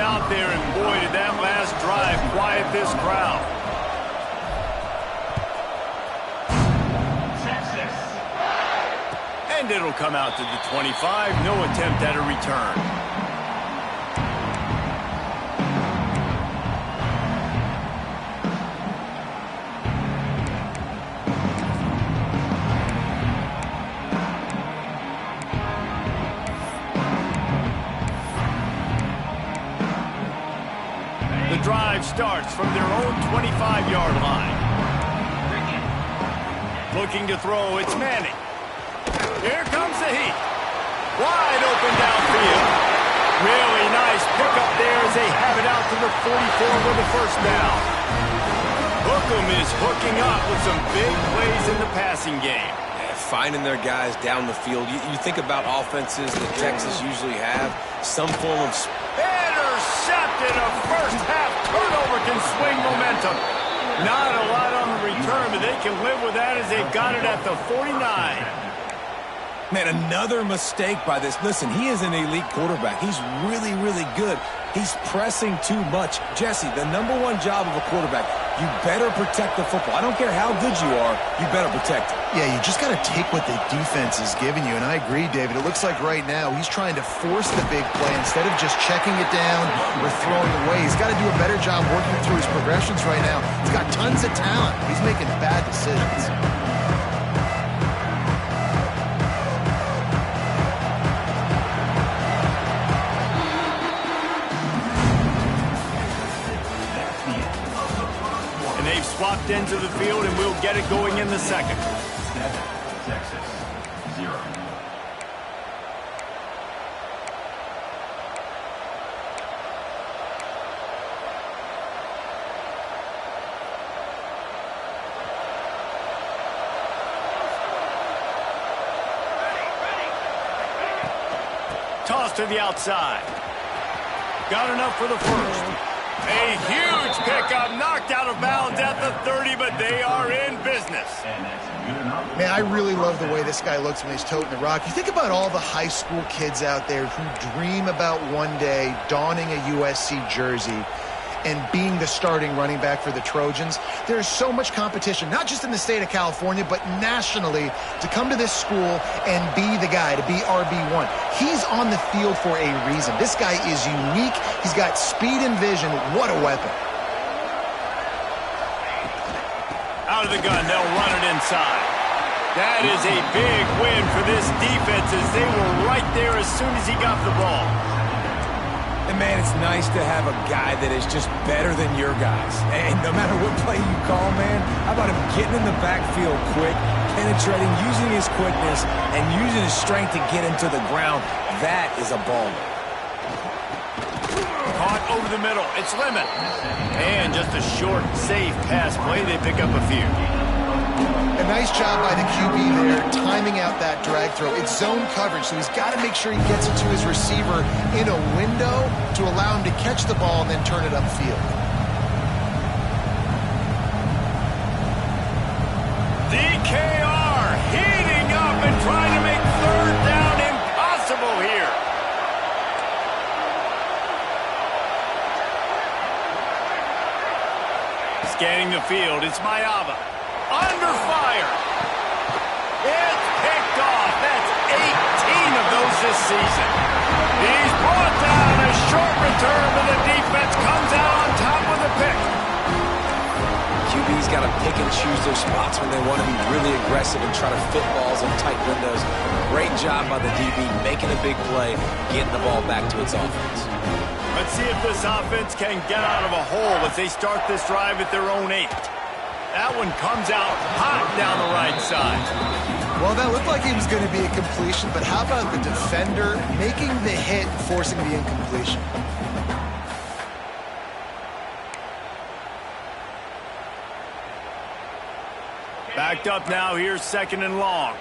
out there, and boy, did that last drive quiet this crowd. And it'll come out to the 25. No attempt at a return. The drive starts from their own 25-yard line. Looking to throw, it's Manning. Here comes the heat. Wide open downfield. Really nice pickup there as they have it out to the 44 with the first down. Hookem is hooking up with some big plays in the passing game. Finding their guys down the field. You think about offenses that Texas usually have, some form of... Intercepted. A first-half turnover can swing momentum. Not a lot on the return, but they can live with that as they've got it at the 49. Man, another mistake by this. Listen, he is an elite quarterback. He's really, really good. He's pressing too much. Jesse, the #1 job of a quarterback, you better protect the football. I don't care how good you are, you better protect it. Yeah, you just got to take what the defense is giving you, and I agree, David. It looks like right now he's trying to force the big play instead of just checking it down or throwing away. He's got to do a better job working through his progressions right now. He's got tons of talent. He's making bad decisions. Swapped into the field, and we'll get it going in the second. Texas, 0. Toss to the outside. Got enough for the first. A huge pickup, knocked out of bounds at the 30, but they are in business. Man, I really love the way this guy looks when he's toting the rock. You think about all the high school kids out there who dream about one day donning a USC jersey and being the starting running back for the Trojans. There's so much competition, not just in the state of California, but nationally, to come to this school and be the guy, to be RB1. He's on the field for a reason. This guy is unique. He's got speed and vision. What a weapon. Out of the gun, they'll run it inside. That is a big win for this defense as they were right there as soon as he got the ball. And, man, it's nice to have a guy that is just better than your guys. And no matter what play you call, man, how about him getting in the backfield quick, penetrating, using his quickness, and using his strength to get into the ground? That is a baller. Caught over the middle. It's Lemon. And just a short, safe pass play. They pick up a few. A nice job by the QB there, timing out that drag throw. It's zone coverage, so he's got to make sure he gets it to his receiver in a window to allow him to catch the ball and then turn it upfield. DKR heating up and trying to make third down impossible here. Scanning the field, it's Mayava. Under fire. It's picked off. That's 18 of those this season. He's brought down. A short return, but the defense comes out on top with a pick. QB's got to pick and choose their spots when they want to be really aggressive and try to fit balls in tight windows. Great job by the DB making a big play, getting the ball back to its offense. Let's see if this offense can get out of a hole as they start this drive at their own 8. That one comes out hot down the right side. Well, that looked like he was going to be a completion, but how about the defender making the hit and forcing the incompletion? Backed up now, here's 2nd and long.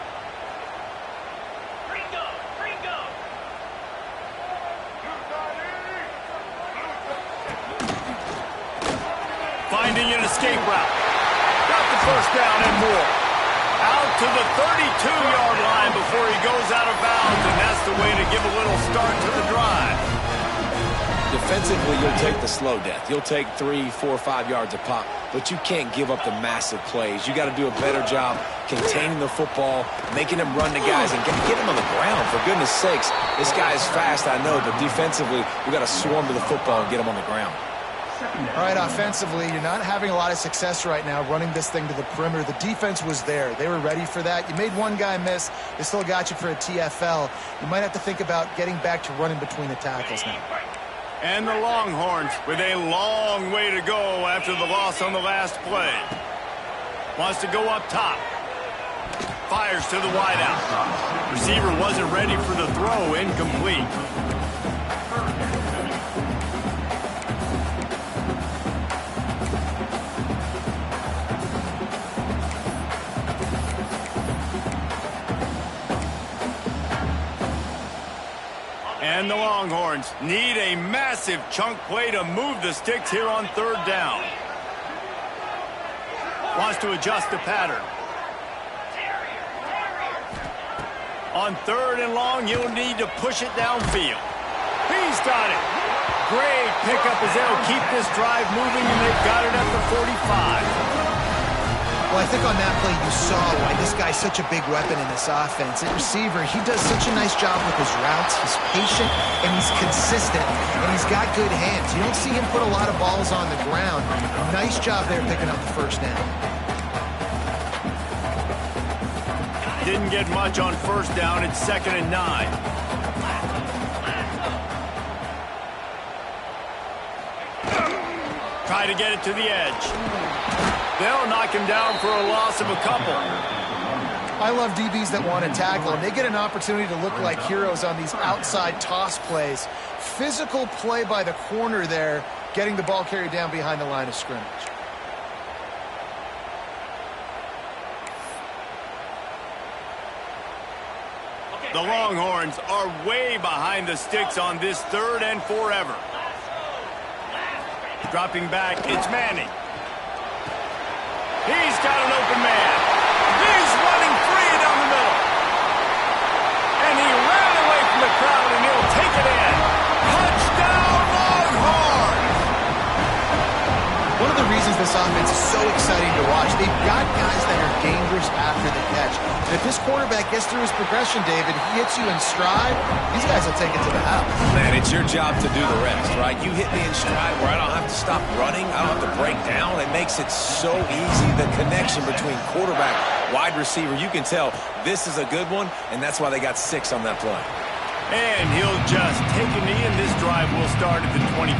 Finding an escape route. Got the first down and more. Out to the 32-yard line before he goes out of bounds, and that's the way to give a little start to the drive. Defensively, you'll take the slow death. You'll take 3, 4, 5 yards a pop, but you can't give up the massive plays. You got to do a better job containing the football, making them run to guys, and get them on the ground. For goodness sakes, this guy is fast, I know, but defensively, we got to swarm to the football and get him on the ground. All right, offensively, you're not having a lot of success right now running this thing to the perimeter. The defense was there. They were ready for that. You made one guy miss. They still got you for a TFL. You might have to think about getting back to running between the tackles now. And the Longhorns with a long way to go after the loss on the last play. Wants to go up top. Fires to the wideout. Receiver wasn't ready for the throw. Incomplete. And the Longhorns need a massive chunk play to move the sticks here on third down. Wants to adjust the pattern. On third and long, you'll need to push it downfield. He's got it. Great pickup as they'll keep this drive moving, and they've got it at the 45. Well, I think on that play you saw why this guy's such a big weapon in this offense. At receiver, he does such a nice job with his routes. He's patient, and he's consistent, and he's got good hands. You don't see him put a lot of balls on the ground. Nice job there picking up the first down. Didn't get much on first down. It's 2nd and 9. Try to get it to the edge. They'll knock him down for a loss of a couple. I love DBs that want to tackle, and they get an opportunity to look like heroes on these outside toss plays. Physical play by the corner there, getting the ball carried down behind the line of scrimmage. The Longhorns are way behind the sticks on this 3rd and forever. Dropping back, it's Manning. He's got an open man. He's running free down the middle. And he ran away from the crowd, and he'll take it in. Touchdown, Longhorns! One of the reasons this offense is so exciting to watch, they've got guys that are dangerous after the catch. And if this quarterback gets through his progression, David, he hits you in stride, these guys will take it to the house. Man, it's your job to do the rest, right? You hit me in stride where I don't have to stop running. I don't have to break down. It makes it so easy. The connection between quarterback, wide receiver, you can tell this is a good one, and that's why they got 6 on that play. And he'll just take a knee, and this drive will start at the 25.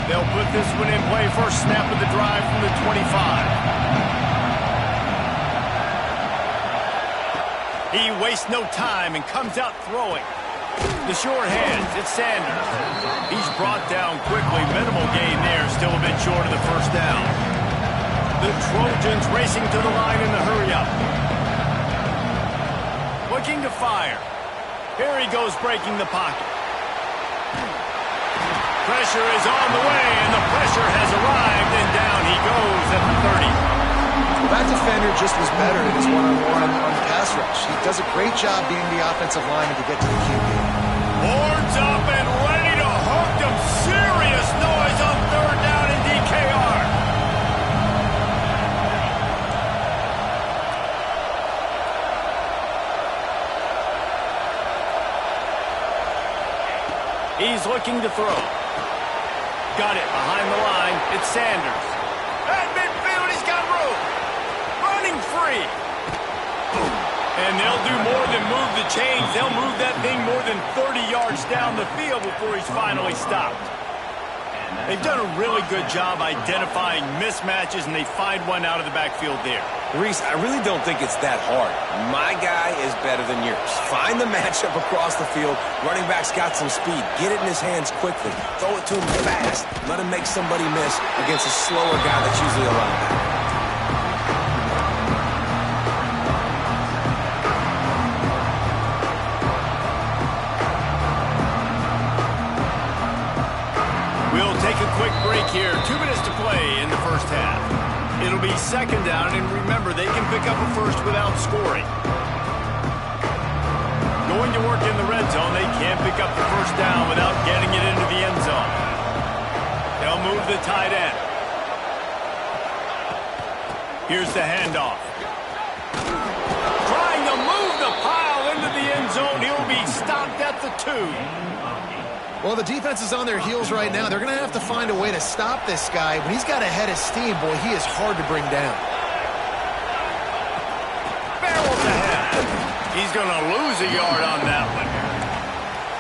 They'll put this one in play. First snap of the drive from the 25. He wastes no time and comes out throwing. The sure hands, it's Sanders. He's brought down quickly. Minimal gain there, still a bit short of the first down. The Trojans racing to the line in the hurry-up. Looking to fire. Here he goes, breaking the pocket. Pressure is on the way, and the pressure has arrived, and down he goes at the 30. Well, that defender just was better in his one-on-one on the pass rush. He does a great job being the offensive lineman to get to the QB. Horns up and ready to hook them. Serious noise on third down in DKR. He's looking to throw. Got it behind the line. It's Sanders. At midfield, he's got room. Running free. And they'll do more than move the chains. They'll move that thing more than 30 yards down the field before he's finally stopped. They've done a really good job identifying mismatches, and they find one out of the backfield there. Reese, I really don't think it's that hard. My guy is better than yours. Find the matchup across the field. Running back's got some speed. Get it in his hands quickly. Throw it to him fast. Let him make somebody miss against a slower guy that's usually a linebacker. We'll take a quick break here. 2 minutes to play in the first half. It'll be 2nd down, and remember, they can pick up a first without scoring. Going to work in the red zone. They can't pick up the first down without getting it into the end zone. They'll move the tight end. Here's the handoff. Trying to move the pile into the end zone. He'll be stopped at the 2. Well, the defense is on their heels right now. They're going to have to find a way to stop this guy. When he's got a head of steam, boy, he is hard to bring down. Barrels ahead. He's going to lose a yard on that one.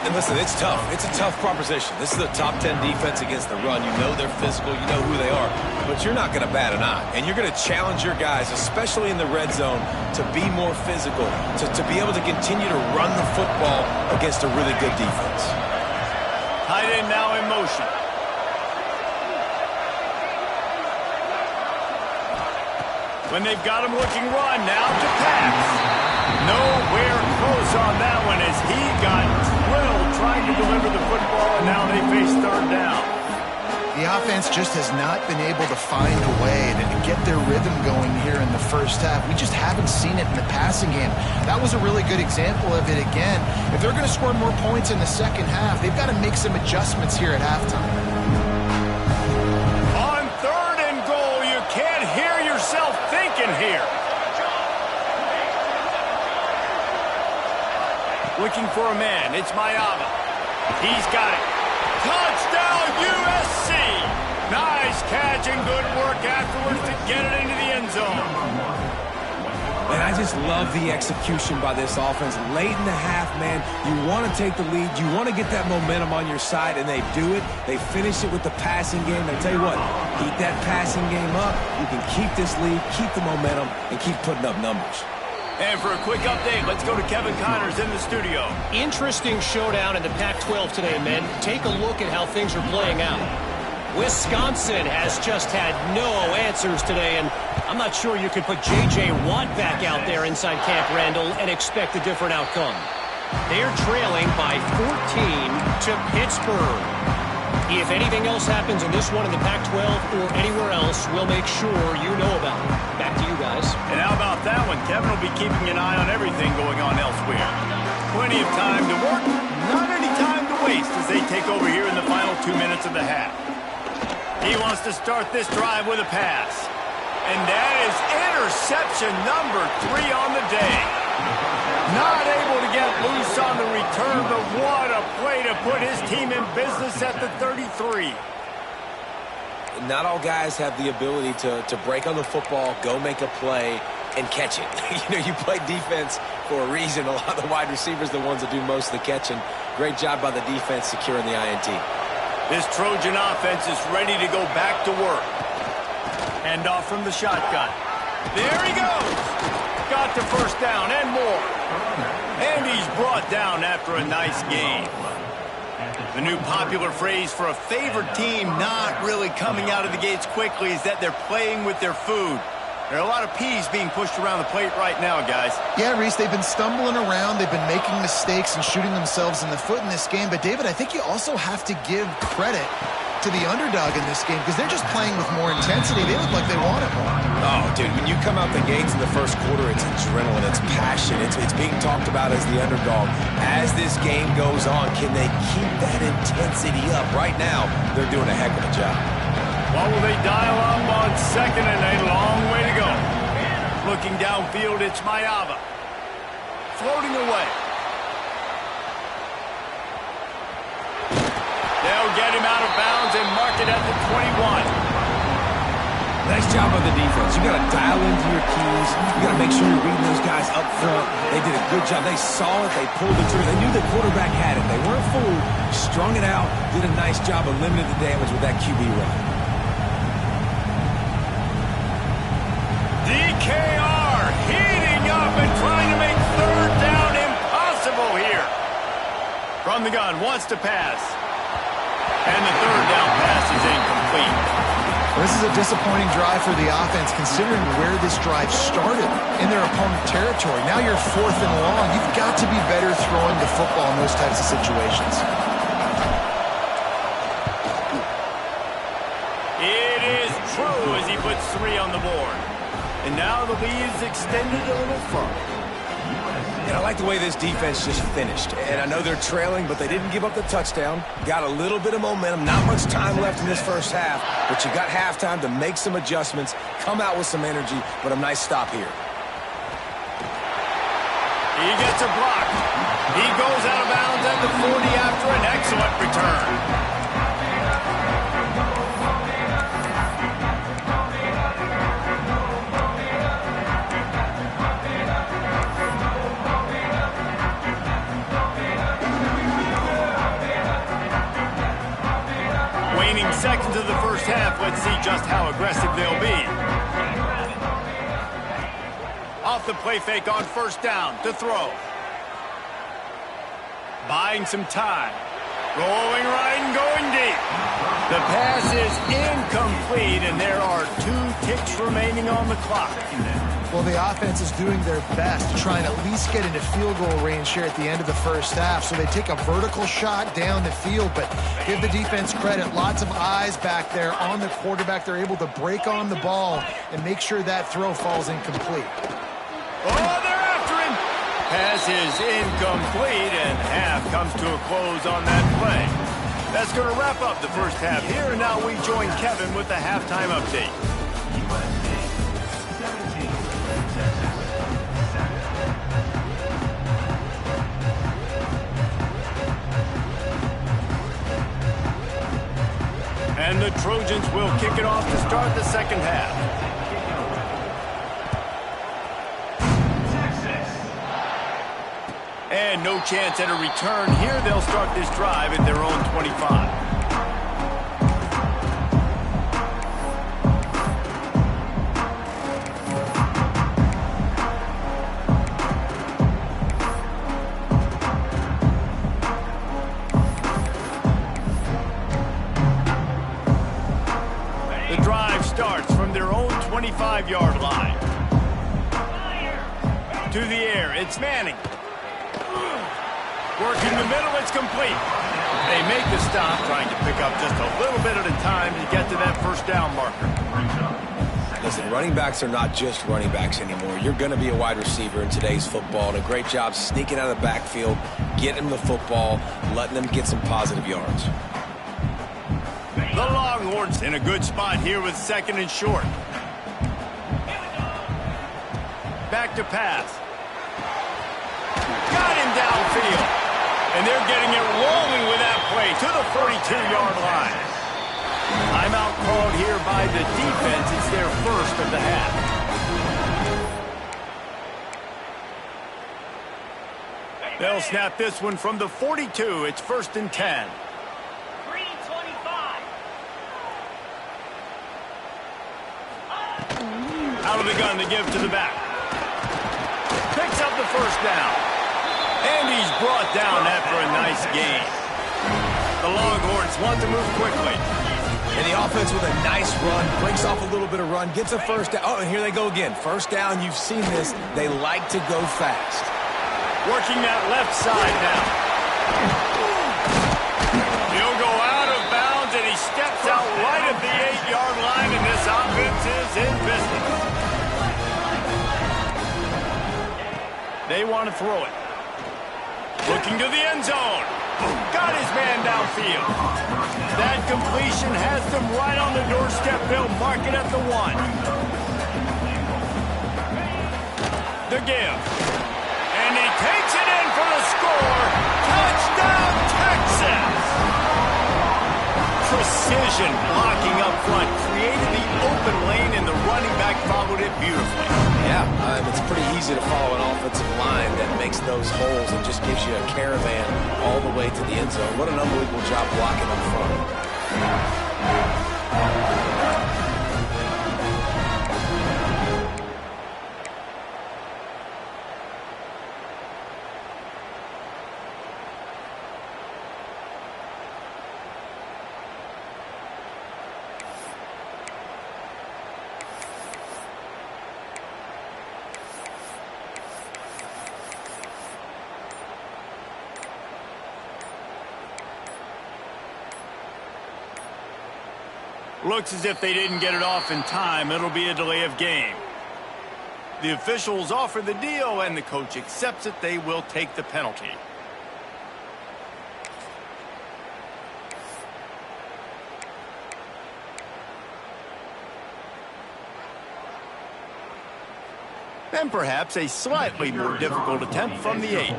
And listen, it's tough. It's a tough proposition. This is a top 10 defense against the run. You know they're physical. You know who they are. But you're not going to bat an eye. And you're going to challenge your guys, especially in the red zone, to be more physical, to be able to continue to run the football against a really good defense. Tight end now in motion. When they've got him looking run, now to pass. Nowhere close on that one as he got drilled trying to deliver the football, and now they face third down. The offense just has not been able to find a way to get their rhythm going here in the first half. We just haven't seen it in the passing game. That was a really good example of it again. If they're going to score more points in the second half, they've got to make some adjustments here at halftime. On 3rd and goal, you can't hear yourself thinking here. Looking for a man. It's Mayava. He's got it. Touchdown, USC! Nice catch and good work afterwards to get it into the end zone. And I just love the execution by this offense. Late in the half, man, you want to take the lead. You want to get that momentum on your side, and they do it. They finish it with the passing game. I tell you what, keep that passing game up. You can keep this lead, keep the momentum, and keep putting up numbers. And for a quick update, let's go to Kevin Connors in the studio. Interesting showdown in the Pac-12 today, men. Take a look at how things are playing out. Wisconsin has just had no answers today, and I'm not sure you could put J.J. Watt back out there inside Camp Randall and expect a different outcome. They're trailing by 14 to Pittsburgh. If anything else happens in this one in the Pac-12 or anywhere else, we'll make sure you know about it. Back to you guys. And how about that one? Kevin will be keeping an eye on everything going on elsewhere. Plenty of time to work, not any time to waste as they take over here in the final 2 minutes of the half. He wants to start this drive with a pass. And that is interception number 3 on the day. Not able to get loose on the return, but what a play to put his team in business at the 33. Not all guys have the ability to break on the football, go make a play, and catch it. You play defense for a reason. A lot of the wide receivers are the ones that do most of the catching. Great job by the defense securing the INT. This Trojan offense is ready to go back to work. Handoff from the shotgun. There he goes. Got the first down and more. And he's brought down after a nice game. The new popular phrase for a favored team not really coming out of the gates quickly is that they're playing with their food. There are a lot of peas being pushed around the plate right now, guys. Yeah, Reese, they've been stumbling around. They've been making mistakes and shooting themselves in the foot in this game. But, David, I think you also have to give credit to the underdog in this game because they're just playing with more intensity. They look like they want it more. Oh, dude, when you come out the gates in the first quarter, it's adrenaline, it's passion, it's being talked about as the underdog. As this game goes on, can they keep that intensity up? Right now, they're doing a heck of a job. What will they dial up on second and a long way to go? Looking downfield, it's Mayava. Floating away. They'll get him out of bounds and mark it at the 21. Nice job on the defense. You got to dial into your keys. You got to make sure you're reading those guys up front. They did a good job. They saw it. They pulled the trigger. They knew the quarterback had it. They weren't fooled. Strung it out. Did a nice job of limiting the damage with that QB run. DKR heating up and trying to make third down impossible here. From the gun, wants to pass. And the third down pass is incomplete. Well, this is a disappointing drive for the offense considering where this drive started in their opponent territory. Now you're 4th and long. You've got to be better throwing the football in those types of situations. It is true as he puts 3 on the board. And now the lead is extended a little further. And I like the way this defense just finished. And I know they're trailing, but they didn't give up the touchdown. Got a little bit of momentum. Not much time left in this first half, but you got halftime to make some adjustments, come out with some energy, but a nice stop here. He gets a block. He goes out of bounds at the 40 after an excellent return. Waning seconds of the first half. Let's see just how aggressive they'll be. Off the play fake on first down to throw. Buying some time. Rolling right and going deep. The pass is incomplete, and there are 2 ticks remaining on the clock. Well, the offense is doing their best to try and at least get into field goal range here at the end of the first half. So they take a vertical shot down the field, but give the defense credit. Lots of eyes back there on the quarterback. They're able to break on the ball and make sure that throw falls incomplete. Oh, they're after him. Pass is incomplete, and half comes to a close on that play. That's going to wrap up the first half here, and now we join Kevin with the halftime update. And the Trojans will kick it off to start the second half. And no chance at a return here. They'll start this drive at their own 25. The drive starts from their own 25-yard line. To the air, it's Manning. Working the middle, it's complete. They make the stop, trying to pick up just a little bit at a time to get to that first down marker. Listen, running backs are not just running backs anymore. You're going to be a wide receiver in today's football. And a great job sneaking out of the backfield, getting them the football, letting them get some positive yards. The Longhorns in a good spot here with second and short. Back to pass. Got him downfield. And they're getting it rolling with that play to the 42-yard line. Timeout called here by the defense. It's their first of the half. They'll snap this one from the 42. It's 1st and 10. Out of the gun to give to the back. Picks up the first down. And he's brought down after a nice gain. The Longhorns want to move quickly. And the offense with a nice run, breaks off a little bit of run, gets a first down. Oh, and here they go again. First down, you've seen this. They like to go fast. Working that left side now. He'll go out of bounds, and he steps out right at the 8-yard line, and this offense is in business. They want to throw it. Looking to the end zone. Got his man downfield. That completion has them right on the doorstep. They'll mark it at the 1. The give. And he takes it in for the score. Touchdown, Texas! Precision blocking up front. Created the open lane, and the running back followed it beautifully. Yeah, it's pretty easy to follow an offensive line that makes those holes and just gives you a caravan all the way to the end zone. What an unbelievable job blocking up front. Looks as if they didn't get it off in time. It'll be a delay of game. The officials offer the deal, and the coach accepts it. They will take the penalty. And perhaps a slightly more difficult attempt from the 8.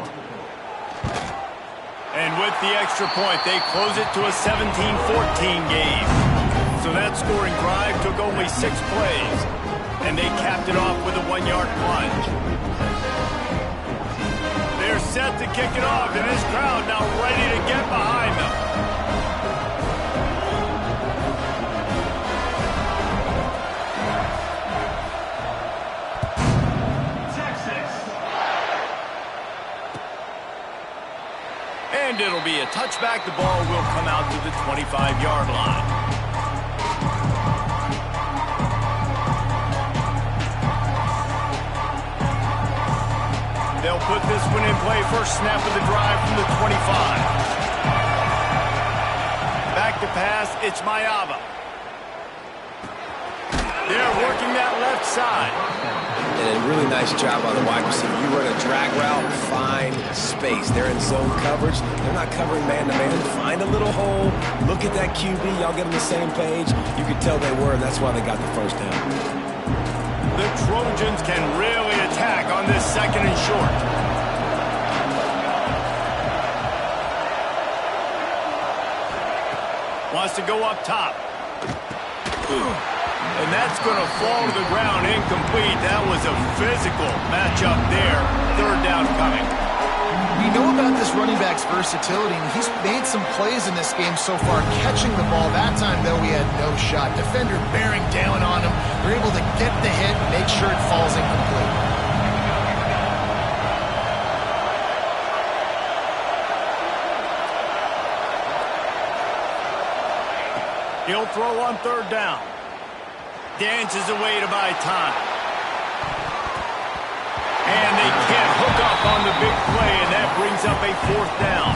And with the extra point, they close it to a 17-14 game. So that scoring drive took only 6 plays, and they capped it off with a 1-yard plunge. They're set to kick it off, and this crowd now ready to get behind them. And it'll be a touchback. The ball will come out to the 25-yard line. They'll put this one in play. First snap of the drive from the 25. Back to pass. It's Mayava. They're working that left side. And a really nice job on the wide receiver. You run a drag route, find space. They're in zone coverage. They're not covering man-to-man. Find a little hole. Look at that QB. Y'all get on the same page. You could tell they were, and that's why they got the first down. The Trojans can really attack on this 2nd and short. Wants to go up top. And that's going to fall to the ground incomplete. That was a physical matchup there. 3rd down coming. We know about this running back's versatility, and he's made some plays in this game so far, catching the ball. That time, though, he had no shot. Defender bearing down on him. They're able to get the hit and make sure it falls incomplete. He'll throw on 3rd down. Dances away to buy time. And they can't hook up on the big play, and that brings up a 4th down.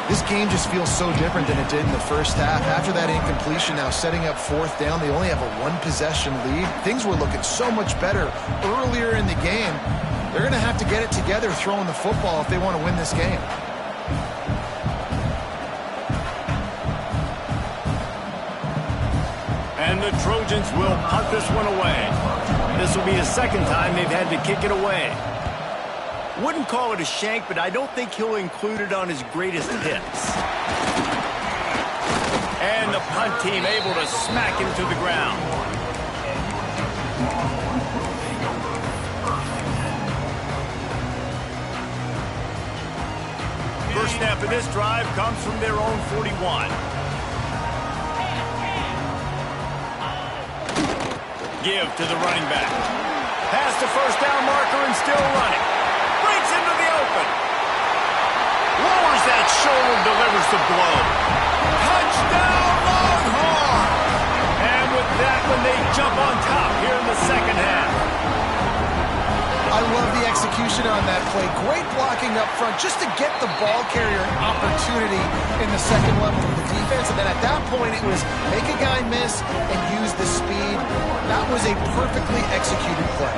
This game just feels so different than it did in the first half. After that incompletion, now setting up 4th down, they only have a 1-possession lead. Things were looking so much better earlier in the game. They're going to have to get it together throwing the football if they want to win this game. And the Trojans will punt this one away. This will be the 2nd time they've had to kick it away. Wouldn't call it a shank, but I don't think he'll include it on his greatest hits. And the punt team able to smack him to the ground. First snap of this drive comes from their own 41. Give to the running back. Past the first down marker and still running. Breaks into the open. Lowers that shoulder, delivers the blow. Touchdown Longhorn! And with that one, they jump on top here in the 2nd half. I love the execution on that play. Great blocking up front just to get the ball carrier an opportunity in the 2nd level of the defense. And then at that point, it was make a guy miss and use the speed. That was a perfectly executed play.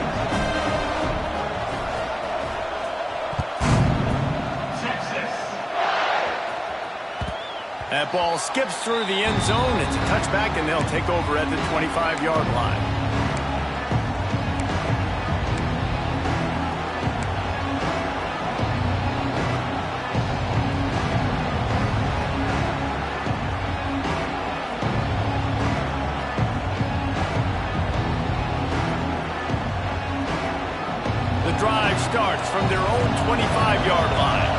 That ball skips through the end zone. It's a touchback, and they'll take over at the 25-yard line. Drive starts from their own 25-yard line.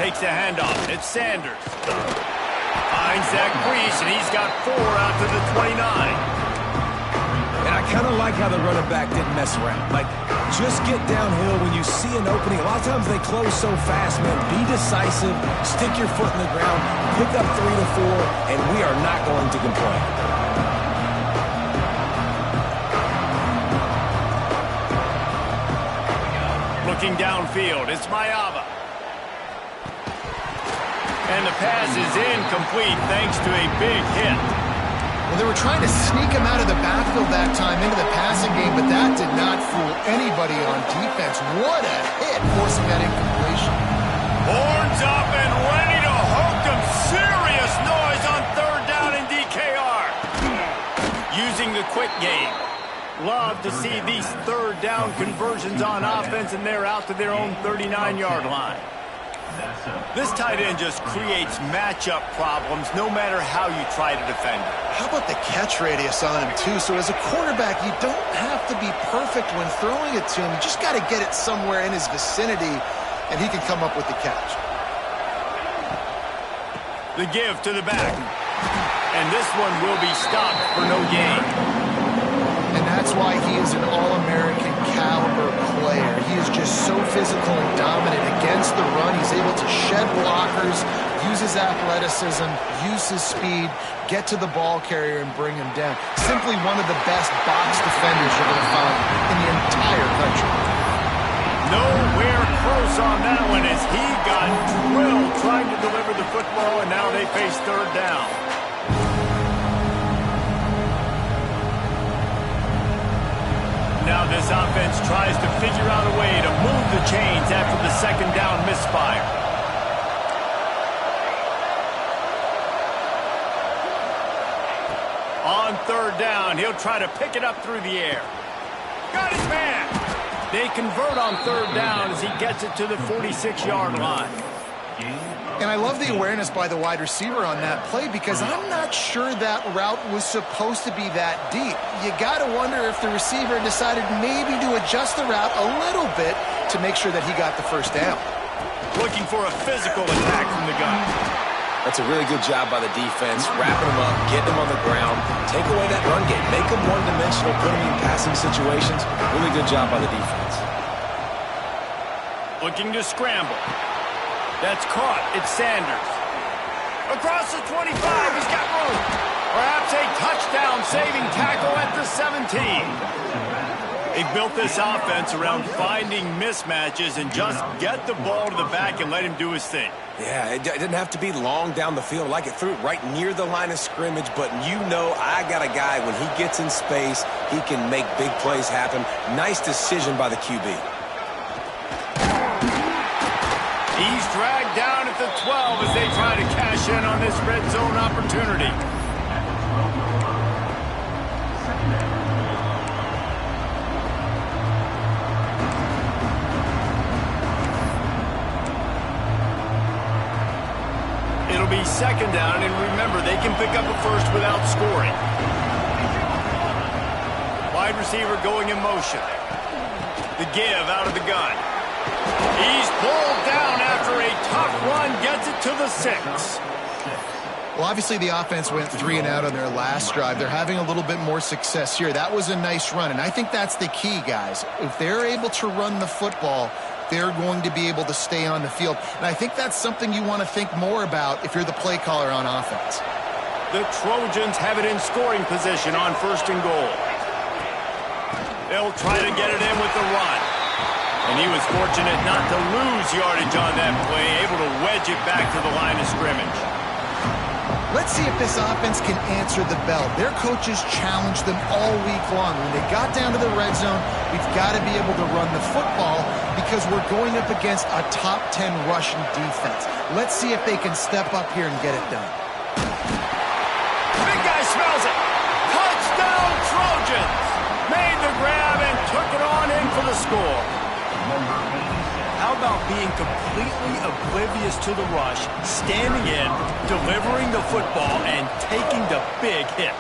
Takes a handoff. It's Sanders. Finds Zach Brees, and he's got 4 out to the 29. And I kind of like how the running back didn't mess around. Like, just get downhill when you see an opening. A lot of times they close so fast, man. Be decisive. Stick your foot in the ground. Pick up 3 to 4, and we are not going to complain. Looking downfield, it's Mayava. And the pass is incomplete thanks to a big hit. Well, they were trying to sneak him out of the backfield that time into the passing game, but that did not fool anybody on defense. What a hit, forcing that incompletion. Horns up and ready to hook them. Serious noise on third down in DKR. Using the quick game. Love to see these third down conversions on offense, and they're out to their own 39-yard line. This tight end just creates matchup problems no matter how you try to defend it. How about the catch radius on him, too? So as a quarterback, you don't have to be perfect when throwing it to him. You just got to get it somewhere in his vicinity, and he can come up with the catch. The give to the back. And this one will be stopped for no gain. And that's why he is an All-American caliber player. He is just so physical and dominant against the run. He's able to shed blockers, use his athleticism, use his speed, get to the ball carrier and bring him down. Simply one of the best box defenders you're going to find in the entire country. Nowhere close on that one as he got drilled trying to deliver the football, and now they face third down. Now this offense tries to figure out a way to move the chains after the second down misfire. On third down, he'll try to pick it up through the air. Got his man. They convert on third down as he gets it to the 46-yard line. And I love the awareness by the wide receiver on that play because I'm not sure that route was supposed to be that deep. You got to wonder if the receiver decided maybe to adjust the route a little bit to make sure that he got the first down. Looking for a physical attack from the gun. That's a really good job by the defense, wrapping him up, getting him on the ground, take away that run game, make him one-dimensional, put him in passing situations. Really good job by the defense. Looking to scramble. That's caught. It's Sanders. Across the 25, he's got room. Perhaps a touchdown-saving tackle at the 17. They've built this offense around finding mismatches and just get the ball to the back and let him do his thing. Yeah, it didn't have to be long down the field. Like it threw it right near the line of scrimmage, but you know I got a guy, when he gets in space, he can make big plays happen. Nice decision by the QB. He's dragged down at the 12 as they try to cash in on this red zone opportunity. It'll be second down, and remember, they can pick up a first without scoring. Wide receiver going in motion. The give out of the gun. He's pulled down after a tough run, gets it to the 6. Well, obviously the offense went 3 and out on their last drive. They're having a little bit more success here. That was a nice run, and I think that's the key, guys. If they're able to run the football, they're going to be able to stay on the field. And I think that's something you want to think more about if you're the play caller on offense. The Trojans have it in scoring position on first and goal. They'll try to get it in with the run. And he was fortunate not to lose yardage on that play, able to wedge it back to the line of scrimmage. Let's see if this offense can answer the bell. Their coaches challenged them all week long. When they got down to the red zone, we've got to be able to run the football because we're going up against a top 10 rushing defense. Let's see if they can step up here and get it done. Big guy smells it. Touchdown Trojans. Made the grab and took it on in for the score. How about being completely oblivious to the rush, standing in, delivering the football, and taking the big hit?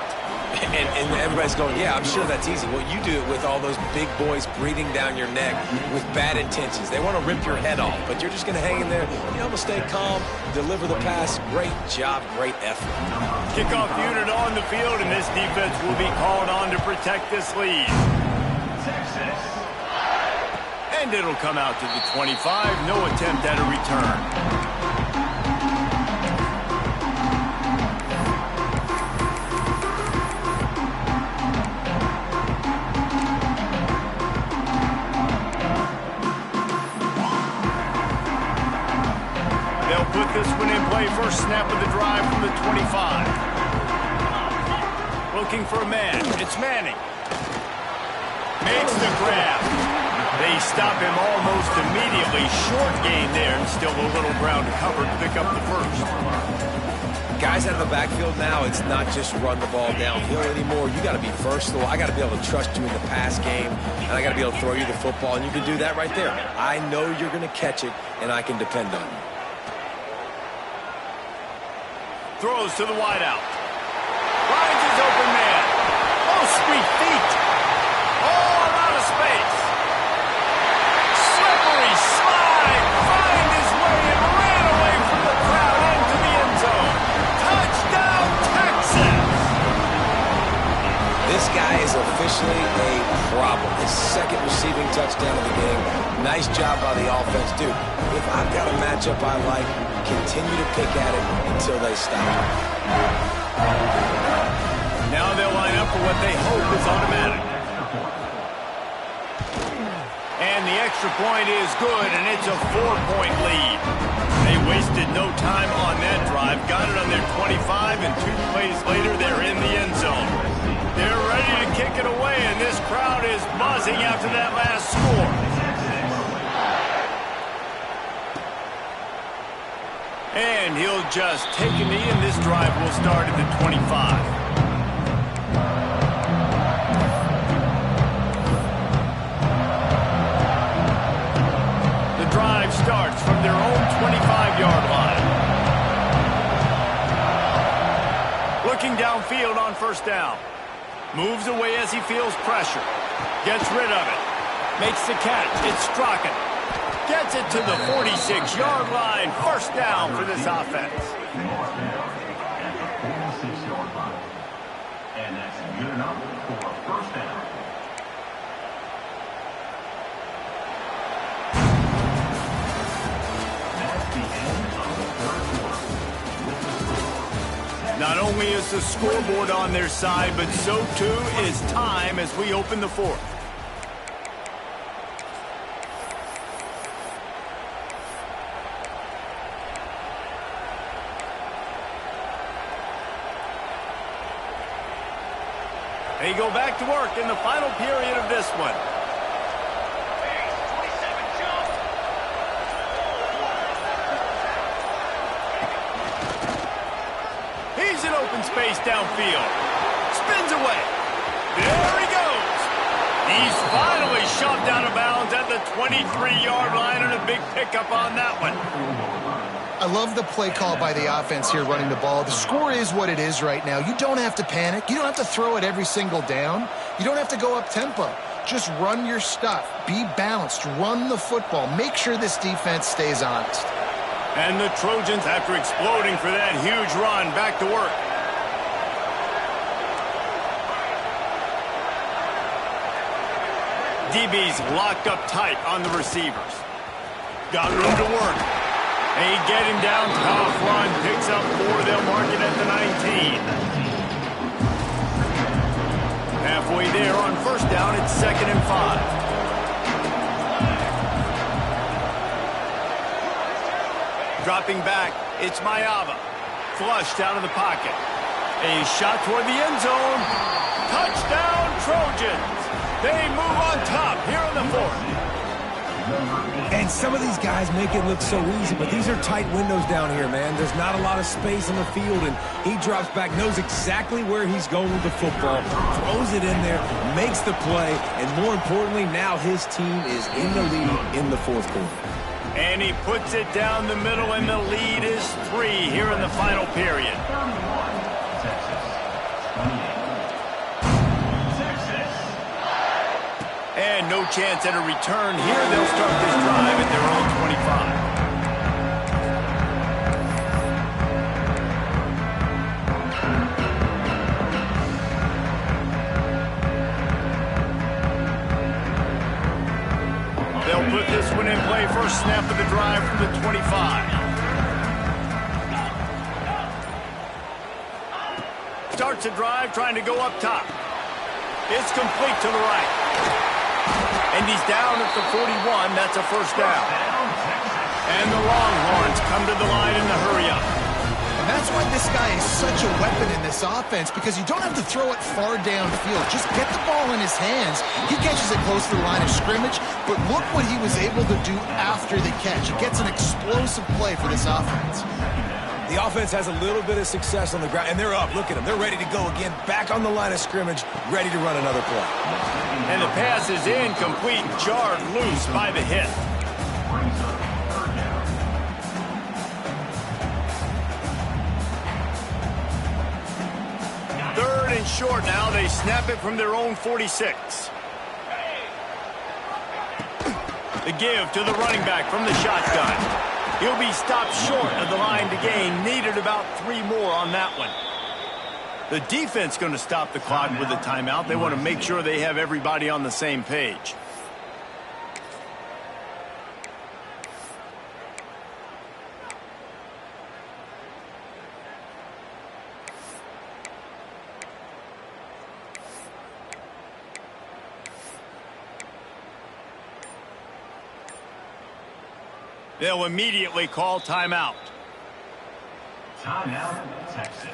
And everybody's going, yeah, I'm sure that's easy. Well, you do it with all those big boys breathing down your neck with bad intentions. They want to rip your head off, but you're just going to hang in there. You're able to stay calm, deliver the pass. Great job, great effort. Kickoff unit on the field, and this defense will be called on to protect this lead. Texas. And it'll come out to the 25. No attempt at a return. They'll put this one in play first snap of the drive from the 25. Looking for a man. It's Manning. Makes the grab. They stop him almost immediately. Short gain there, and still a little ground to cover to pick up the first. Guys out of the backfield now, it's not just run the ball downhill anymore. You got to be versatile. I got to be able to trust you in the pass game, and I got to be able to throw you the football, and you can do that right there. I know you're going to catch it, and I can depend on you. Throws to the wideout. Finds his open man. Oh, sweet feet. Oh, a lot of space. Slippery slide. Find his way and ran away from the crowd into the end zone. Touchdown, Texas. This guy is officially a problem. His second receiving touchdown of the game. Nice job by the offense. Dude, if I've got a matchup I like, continue to pick at it until they stop. Now they'll line up for what they hope is automatic. And the extra point is good, and it's a 4-point lead. They wasted no time on that drive. Got it on their 25, and 2 plays later, they're in the end zone. They're ready to kick it away, and this crowd is buzzing after that last score. And he'll just take a knee, and this drive will start at the 25. The drive starts from their own 25-yard line. Looking downfield on first down. Moves away as he feels pressure. Gets rid of it. Makes the catch. It's Strachan. Gets it to the 46-yard line. First down for this offense. 46-yard line. And that's good enough for a first down. That's the end of the third quarter. With the score. Not only is the scoreboard on their side, but so too is time as we open the fourth. They go back to work in the final period of this one. He's in open space downfield. Spins away. There he goes. He's finally shoved out of bounds at the 23-yard line, and a big pickup on that one. I love the play call by the offense here running the ball. The score is what it is right now. You don't have to panic. You don't have to throw it every single down. You don't have to go up tempo. Just run your stuff. Be balanced. Run the football. Make sure this defense stays honest. And the Trojans, after exploding for that huge run, back to work. DB's locked up tight on the receivers. Got room to work. They get him down, tough run, picks up 4, they'll mark it at the 19. Halfway there on first down, it's 2nd and 5. Dropping back, it's Mayava. Flushed out of the pocket. A shot toward the end zone. Touchdown, Trojans. They move on top here in the fourth. And some of these guys make it look so easy, but these are tight windows down here, man. There's not a lot of space on the field, and he drops back, knows exactly where he's going with the football, throws it in there, makes the play, and more importantly, now his team is in the lead in the fourth quarter. And he puts it down the middle, and the lead is 3 here in the final period. 31, Texas. 28. Texas. And no chance at a return here. They'll start this drive at their own 25. They'll put this one in play. First snap of the drive from the 25. Starts a drive trying to go up top. It's complete to the right. And he's down at the 41. That's a first down. And the Longhorns come to the line in the hurry-up. And that's why this guy is such a weapon in this offense, because you don't have to throw it far downfield. Just get the ball in his hands. He catches it close to the line of scrimmage, but look what he was able to do after the catch. He gets an explosive play for this offense. The offense has a little bit of success on the ground, and they're up. Look at them. They're ready to go again, back on the line of scrimmage, ready to run another play. And the pass is incomplete, jarred loose by the hit. Third and short now. They snap it from their own 46. The give to the running back from the shotgun. He'll be stopped short of the line to gain. Needed about 3 more on that one. The defense going to stop the clock with a timeout. They want to make sure they have everybody on the same page. They'll immediately call timeout. Timeout, Texas.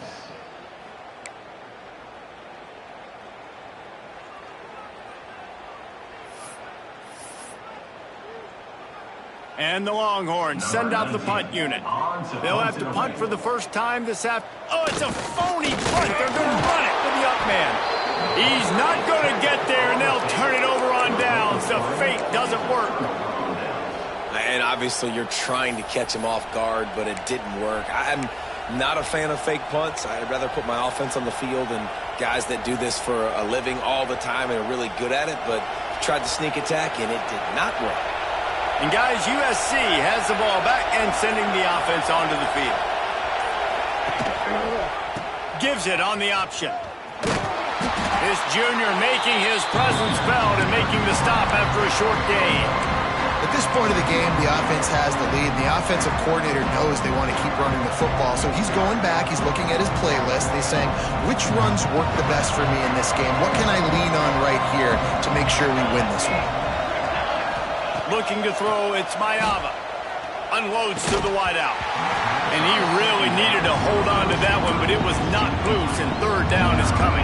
And the Longhorns send out the punt unit. They'll have to punt for the first time this afternoon. Oh, it's a phony punt. They're going to run it with the up man. He's not going to get there, and they'll turn it over on downs. The fake doesn't work. And obviously you're trying to catch him off guard, but it didn't work. I'm not a fan of fake punts. I'd rather put my offense on the field and guys that do this for a living all the time and are really good at it, but tried to sneak attack, and it did not work. And guys, USC has the ball back and sending the offense onto the field. Gives it on the option. This junior making his presence felt and making the stop after a short gain. At this point of the game, the offense has the lead, and the offensive coordinator knows they want to keep running the football. So he's going back, he's looking at his playlist, and he's saying, which runs work the best for me in this game? What can I lean on right here to make sure we win this one? Looking to throw, it's Mayava. Unloads to the wideout. And he really needed to hold on to that one, but it was not loose, and third down is coming.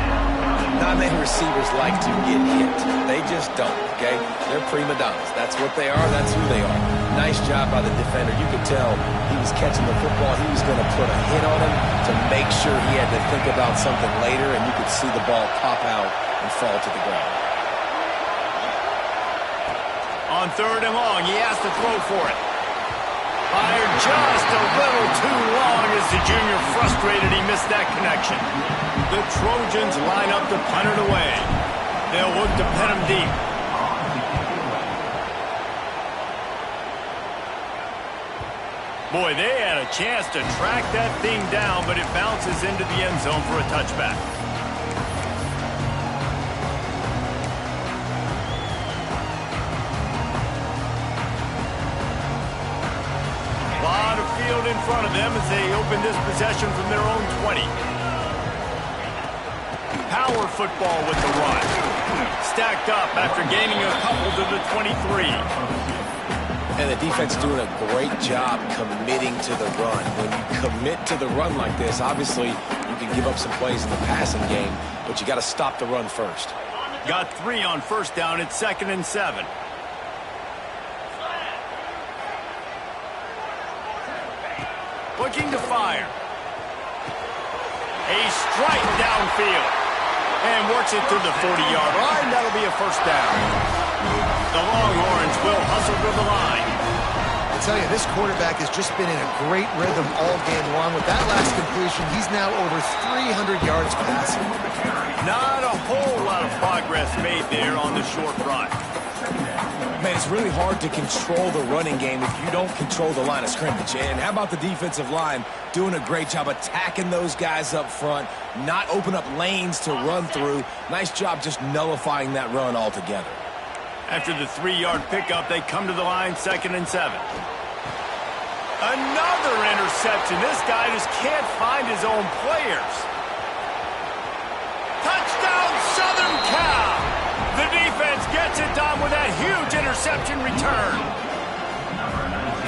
Not many receivers like to get hit. They just don't, okay? They're prima donnas. That's what they are. That's who they are. Nice job by the defender. You could tell he was catching the football. He was going to put a hit on him to make sure he had to think about something later, and you could see the ball pop out and fall to the ground. On third and long, he has to throw for it. Fired just a little too long as the junior frustrated. He missed that connection. The Trojans line up to punt it away. They'll look to pin him deep. Boy, they had a chance to track that thing down, but it bounces into the end zone for a touchback. Field in front of them as they open this possession from their own 20. Power football with the run. Stacked up after gaining a couple to the 23. And the defense doing a great job committing to the run. When you commit to the run like this, obviously you can give up some plays in the passing game, but you got to stop the run first. Got 3 on first down. It's 2nd and 7. Looking to fire. A strike downfield. And works it to the 40-yard line. That'll be a first down. The Longhorns will hustle to the line. I tell you, this quarterback has just been in a great rhythm all game long. With that last completion, he's now over 300 yards passing. Not a whole lot of progress made there on the short run. Man, it's really hard to control the running game if you don't control the line of scrimmage. And how about the defensive line doing a great job attacking those guys up front, not open up lanes to run through. Nice job just nullifying that run altogether. After the 3-yard pickup, they come to the line, 2nd and 7. Another interception. This guy just can't find his own players. Touchdown, Southern Cal! The defense gets it done with that huge interception return.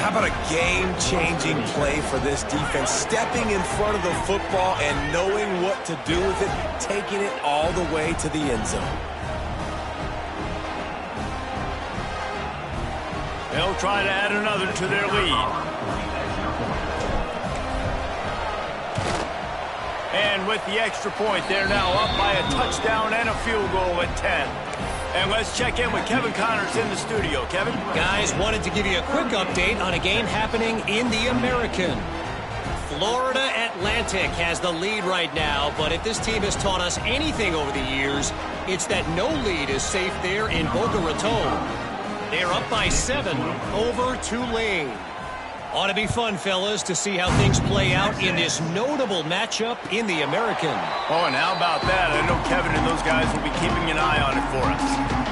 How about a game-changing play for this defense? Stepping in front of the football and knowing what to do with it, taking it all the way to the end zone. They'll try to add another to their lead. And with the extra point, they're now up by a touchdown and a field goal at 10. And let's check in with Kevin Connors in the studio. Kevin? Guys, wanted to give you a quick update on a game happening in the American. Florida Atlantic has the lead right now, but if this team has taught us anything over the years, it's that no lead is safe there in Boca Raton. They're up by 7 over Tulane. Ought to be fun, fellas, to see how things play out in this notable matchup in the American. Oh, and how about that? I know Kevin and those guys will be keeping an eye on it for us.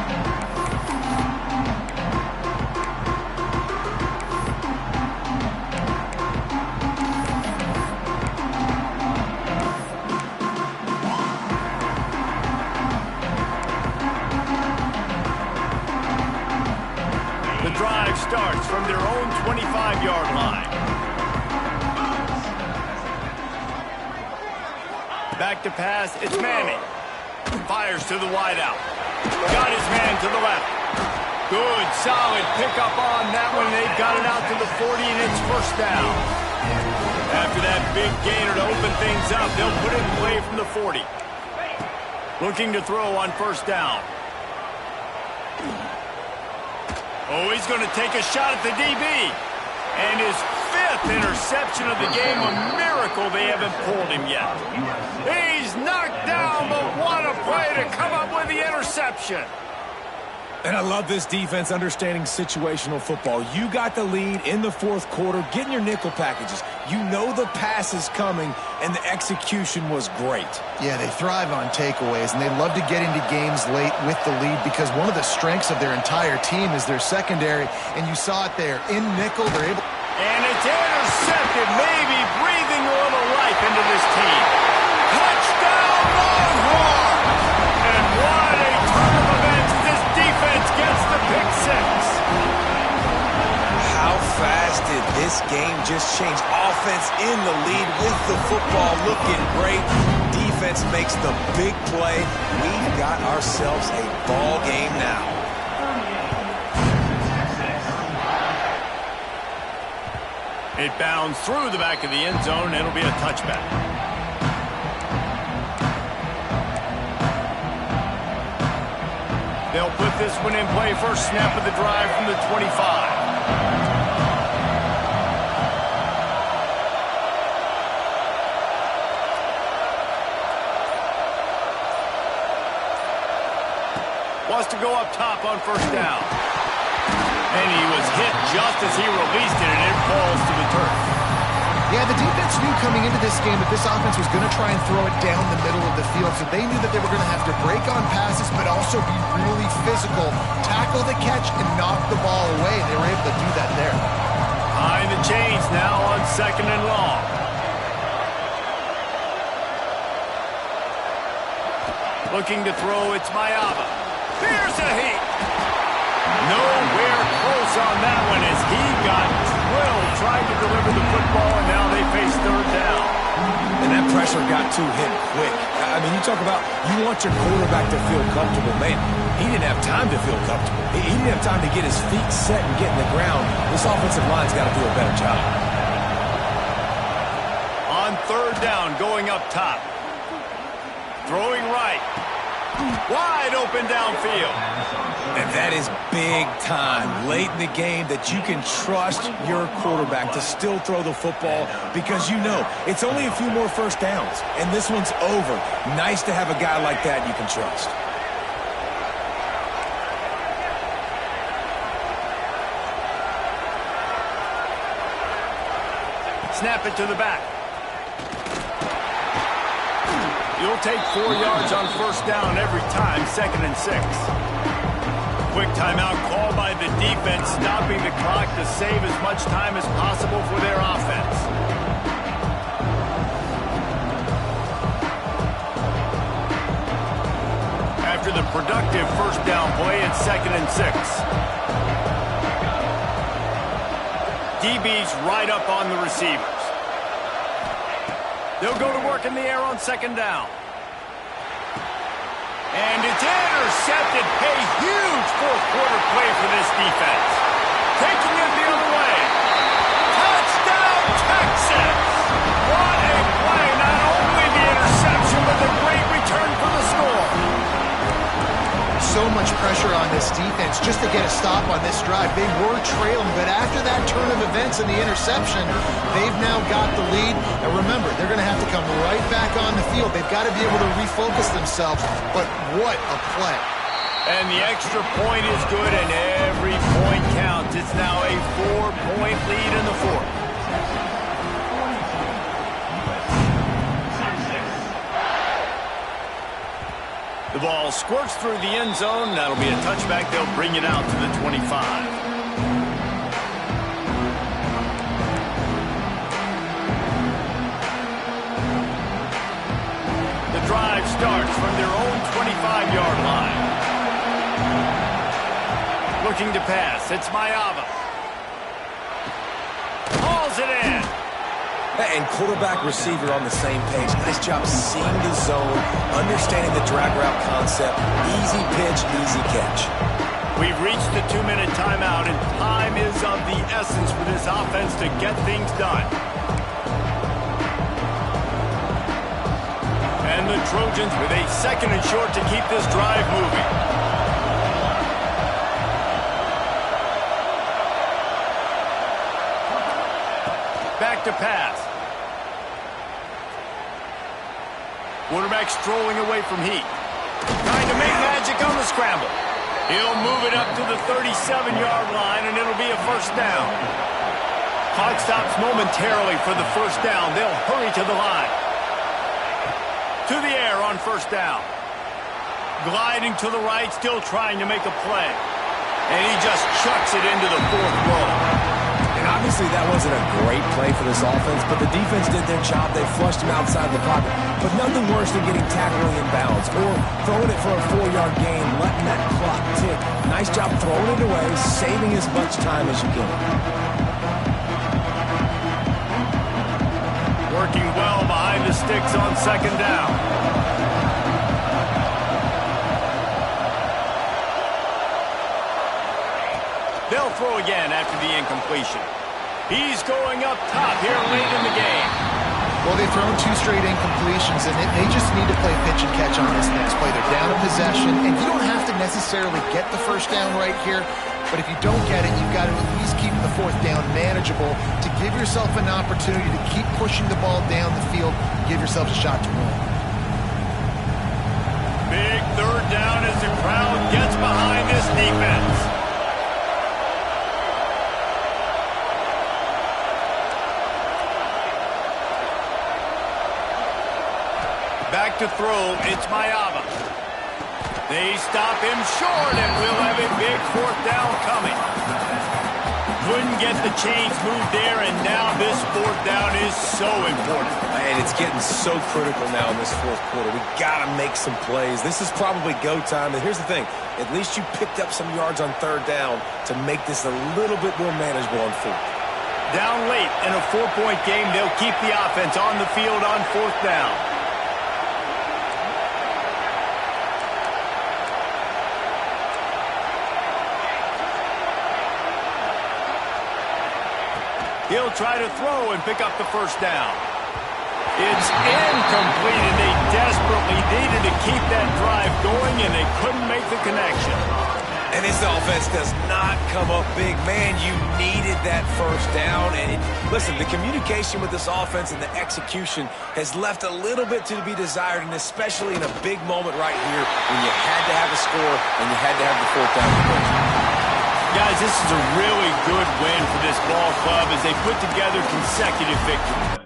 Starts from their own 25-yard line. Back to pass, it's Manning. Fires to the wideout. Got his man to the left. Good, solid pickup on that one. They've got it out to the 40, and it's first down. After that big gainer to open things up, they'll put it in play from the 40. Looking to throw on first down. Oh, he's going to take a shot at the DB. And his 5th interception of the game, a miracle they haven't pulled him yet. He's knocked down, but what a play to come up with the interception. And I love this defense understanding situational football. You got the lead in the 4th quarter, getting your nickel packages. You know the pass is coming, and the execution was great. Yeah, they thrive on takeaways, and they love to get into games late with the lead because one of the strengths of their entire team is their secondary, and you saw it there. In nickel, they're able... And it's intercepted, maybe breathing a little life into this team. Touchdown, Longhorns! And what a turn of events. This defense gets the pick 6. How fast did this game just change? Offense in the lead with the football looking great. Defense makes the big play. We've got ourselves a ball game now. It bounds through the back of the end zone. It'll be a touchback. They'll put this one in play. First snap of the drive from the 25. Wants to go up top on first down. And he was hit just as he released it, and it falls to the turf. Yeah, the defense knew coming into this game that this offense was going to try and throw it down the middle of the field, so they knew that they were going to have to break on passes but also be really physical, tackle the catch, and knock the ball away. They were able to do that there. Behind the chains now on 2nd and long. Looking to throw, it's Mayava. Here's a heat. Nowhere close on that one as he got drilled trying to deliver the football, and now they face 3rd down. And that pressure got to him quick. I mean, you talk about you want your quarterback to feel comfortable. Man, he didn't have time to feel comfortable. He didn't have time to get his feet set and get in the ground. This offensive line's got to do a better job. On 3rd down, going up top. Throwing right. Wide open downfield. And that is big time late in the game that you can trust your quarterback to still throw the football because you know it's only a few more first downs, and this one's over. Nice to have a guy like that you can trust. Snap it to the back. You'll take 4 yards on first down every time, 2nd and 6. Quick timeout call by the defense, stopping the clock to save as much time as possible for their offense. After the productive first down play, it's 2nd and 6. DB's right up on the receivers. They'll go to work in the air on second down. And it's intercepted. A huge fourth quarter play for this defense. Taking it the other way. Touchdown, Texas! What a play. Not only the interception, but the great return for the score. So much pressure on this defense just to get a stop on this drive. They were trailing, but after that turn of events and the interception, they've now got the lead. And remember, they're going to have to come right back on the field. They've got to be able to refocus themselves, but what a play. And the extra point is good, and every point counts. It's now a 4-point lead in the fourth. The ball squirts through the end zone. That'll be a touchback. They'll bring it out to the 25. The drive starts from their own 25-yard line. Looking to pass. It's Maiava. Hauls it in. And quarterback receiver on the same page. Nice job seeing the zone, understanding the drag route concept. Easy pitch, easy catch. We've reached the 2-minute timeout, and time is of the essence for this offense to get things done. And the Trojans with a second and short to keep this drive moving. Back to pass. Quarterback strolling away from Heat. Trying to make magic on the scramble. He'll move it up to the 37-yard line, and it'll be a first down. Clock stops momentarily for the first down. They'll hurry to the line. To the air on first down. Gliding to the right, still trying to make a play. And he just chucks it into the fourth row. And obviously that wasn't a great play for this offense, but the defense did their job. They flushed him outside the pocket. But nothing worse than getting tackled in bounds or throwing it for a 4-yard gain, letting that clock tick. Nice job throwing it away, saving as much time as you can. Working well behind the sticks on second down. They'll throw again after the incompletion. He's going up top here late in the game. Well, they've thrown 2 straight incompletions, and they just need to play pitch and catch on this next play. They're down in possession, and you don't have to necessarily get the first down right here, but if you don't get it, you've got to at least keep the fourth down manageable to give yourself an opportunity to keep pushing the ball down the field, give yourself a shot to win. Big third down as the crowd gets behind this defense. Back to throw, it's Maiava. They stop him short, and we'll have a big fourth down coming. Couldn't get the chains moved there, and now this fourth down is so important. And it's getting so critical now in this fourth quarter. We got to make some plays. This is probably go time, and here's the thing. At least you picked up some yards on third down to make this a little bit more manageable on fourth. Down late in a 4-point game, they'll keep the offense on the field on fourth down. He'll try to throw and pick up the first down. It's incomplete, and they desperately needed to keep that drive going, and they couldn't make the connection. And this offense does not come up big. Man, you needed that first down. And listen, the communication with this offense and the execution has left a little bit to be desired, and especially in a big moment right here when you had to have a score and you had to have the fourth down conversion. Guys, this is a really good win for this ball club as they put together consecutive victories.